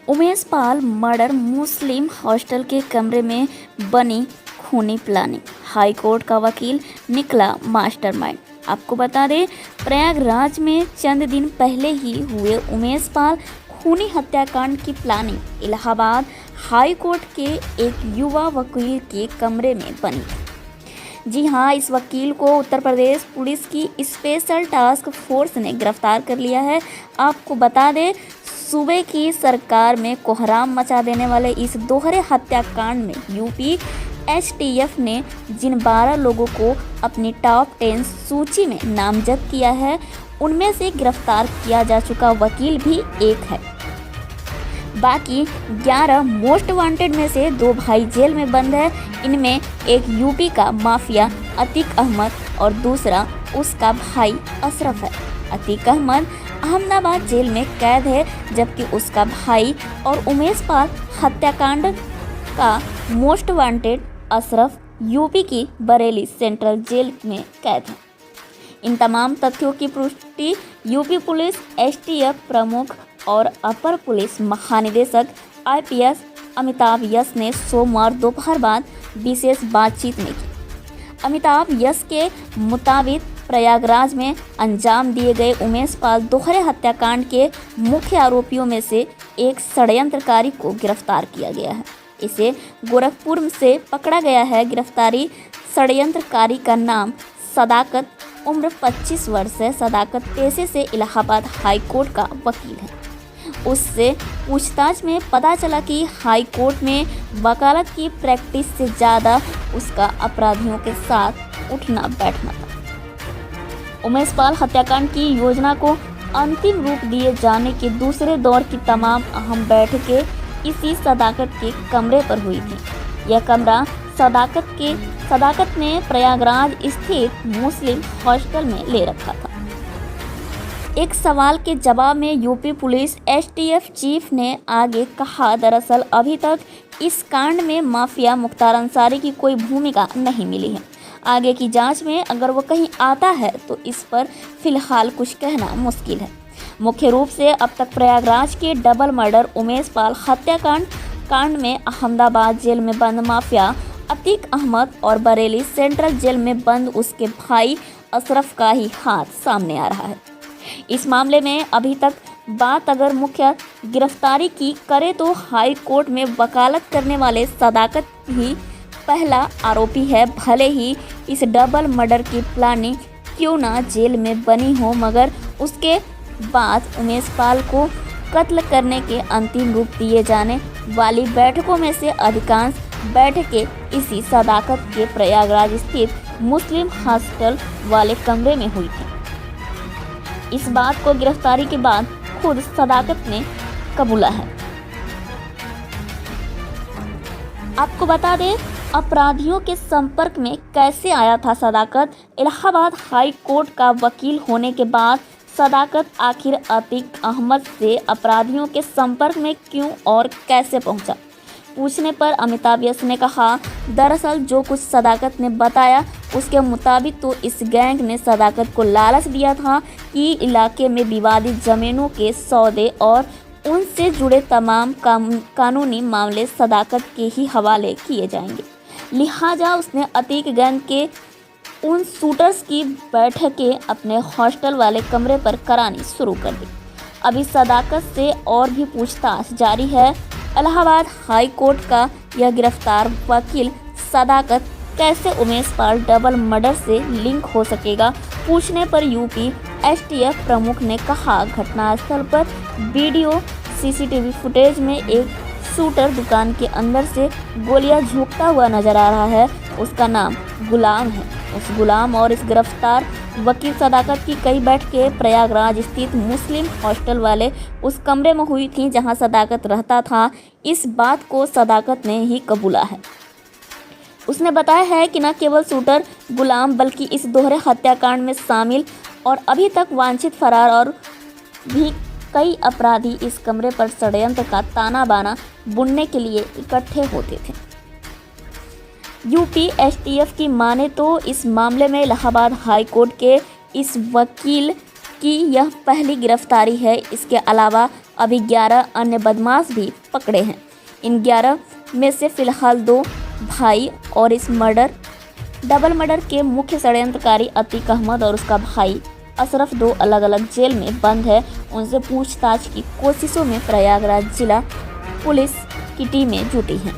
Umesh Pal murder, मुस्लिम hostel के कमरे में बनी खूनी प्लानिंग, हाईकोर्ट का वकील निकला मास्टरमाइंड। आपको बता दें, प्रयागराज में चंद दिन पहले ही हुए उमेश पाल खूनी हत्याकांड की प्लानिंग इलाहाबाद हाई कोर्ट के एक युवा वकील के कमरे में बनी। जी हाँ, इस वकील को उत्तर प्रदेश पुलिस की स्पेशल टास्क फोर्स ने गिरफ्तार कर लिया है। आपको बता दें, सूबे की सरकार में कोहराम मचा देने वाले इस दोहरे हत्याकांड में यूपी एसटीएफ ने जिन 12 लोगों को अपनी टॉप 10 सूची में नामजद किया है, उनमें से गिरफ्तार किया जा चुका वकील भी एक है। बाकी 11 मोस्ट वांटेड में से 2 भाई जेल में बंद है। इनमें एक यूपी का माफिया अतीक अहमद और दूसरा उसका भाई अशरफ है। अतीक अहमद अहमदाबाद जेल में कैद है, जबकि उसका भाई और उमेश पाल हत्याकांड का मोस्ट वांटेड अशरफ यूपी की बरेली सेंट्रल जेल में कैद है। इन तमाम तथ्यों की पुष्टि यूपी पुलिस एसटीएफ प्रमुख और अपर पुलिस महानिदेशक आईपीएस अमिताभ यस ने सोमवार दोपहर बाद विशेष बातचीत में की। अमिताभ यस के मुताबिक प्रयागराज में अंजाम दिए गए उमेश पाल दोहरे हत्याकांड के मुख्य आरोपियों में से एक षड्यंत्रकारी को गिरफ्तार किया गया है। इसे गोरखपुर से पकड़ा गया है। गिरफ्तारी षड्यंत्रकारी का नाम सदाकत, उम्र 25 वर्ष है। सदाकत पेशे से इलाहाबाद हाई कोर्ट का वकील है। उससे पूछताछ में पता चला कि हाई कोर्ट में वकालत की प्रैक्टिस से ज़्यादा उसका अपराधियों के साथ उठना बैठना था। उमेश पाल हत्याकांड की योजना को अंतिम रूप दिए जाने के दूसरे दौर की तमाम अहम बैठकें इसी सदाकत के कमरे पर हुई थी। यह कमरा सदाकत ने प्रयागराज स्थित मुस्लिम हॉस्टल में ले रखा था। एक सवाल के जवाब में यूपी पुलिस एसटीएफ चीफ ने आगे कहा, दरअसल अभी तक इस कांड में माफिया मुख्तार अंसारी की कोई भूमिका नहीं मिली है। आगे की जांच में अगर वो कहीं आता है तो इस पर फिलहाल कुछ कहना मुश्किल है। मुख्य रूप से अब तक प्रयागराज के डबल मर्डर उमेश पाल हत्याकांड में अहमदाबाद जेल में बंद माफिया अतीक अहमद और बरेली सेंट्रल जेल में बंद उसके भाई अशरफ का ही हाथ सामने आ रहा है। इस मामले में अभी तक बात अगर मुख्य गिरफ्तारी की करे तो हाई कोर्ट में वकालत करने वाले सदाकत ही पहला आरोपी है। भले ही इस डबल मर्डर की प्लानिंग क्यों ना जेल में बनी हो, मगर उसके बाद उमेश पाल को कत्ल करने के अंतिम रूप दिए जाने वाली बैठकों में से अधिकांश बैठकें इसी सदाकत के प्रयागराज स्थित मुस्लिम हॉस्टल वाले कमरे में हुई थी। इस बात को गिरफ्तारी के बाद खुद सदाकत ने कबूला है। आपको बता दें, अपराधियों के संपर्क में कैसे आया था सदाकत। इलाहाबाद हाई कोर्ट का वकील होने के बाद सदाकत आखिर अतीक अहमद से अपराधियों के संपर्क में क्यों और कैसे पहुंचा। पूछने पर अमिताभ यस ने कहा, दरअसल जो कुछ सदाकत ने बताया उसके मुताबिक तो इस गैंग ने सदाकत को लालच दिया था कि इलाके में विवादित ज़मीनों के सौदे और उनसे जुड़े तमाम कानूनी मामले सदाकत के ही हवाले किए जाएंगे। लिहाजा उसने अतीक गैंग के उन शूटर्स की बैठकें अपने हॉस्टल वाले कमरे पर करानी शुरू कर दी। अभी सदाकत से और भी पूछताछ जारी है। इलाहाबाद हाई कोर्ट का यह गिरफ्तार वकील सदाकत कैसे उमेश पाल डबल मर्डर से लिंक हो सकेगा। पूछने पर यूपी एसटीएफ प्रमुख ने कहा, घटनास्थल पर वीडियो सीसीटीवी फुटेज में एक शूटर दुकान के अंदर से गोलियां झोंकता हुआ नजर आ रहा है। उसका नाम गुलाम है। उस गुलाम और इस गिरफ्तार वकील सदाकत की कई बैठकें प्रयागराज स्थित मुस्लिम हॉस्टल वाले उस कमरे में हुई थी जहां सदाकत रहता था। इस बात को सदाकत ने ही कबूला है। उसने बताया है कि न केवल शूटर गुलाम बल्कि इस दोहरे हत्याकांड में शामिल और अभी तक वांछित फरार और भी कई अपराधी इस कमरे पर षड्यंत्र का ताना बाना बुनने के लिए इकट्ठे होते थे। यूपी एसटीएफ की माने तो इस मामले में इलाहाबाद हाई कोर्ट के इस वकील कि यह पहली गिरफ्तारी है। इसके अलावा अभी 11 अन्य बदमाश भी पकड़े हैं। इन 11 में से फिलहाल 2 भाई और इस डबल मर्डर के मुख्य षड्यंत्रकारी अतीक अहमद और उसका भाई अशरफ 2 अलग अलग जेल में बंद है। उनसे पूछताछ की कोशिशों में प्रयागराज जिला पुलिस की टीमें जुटी हैं।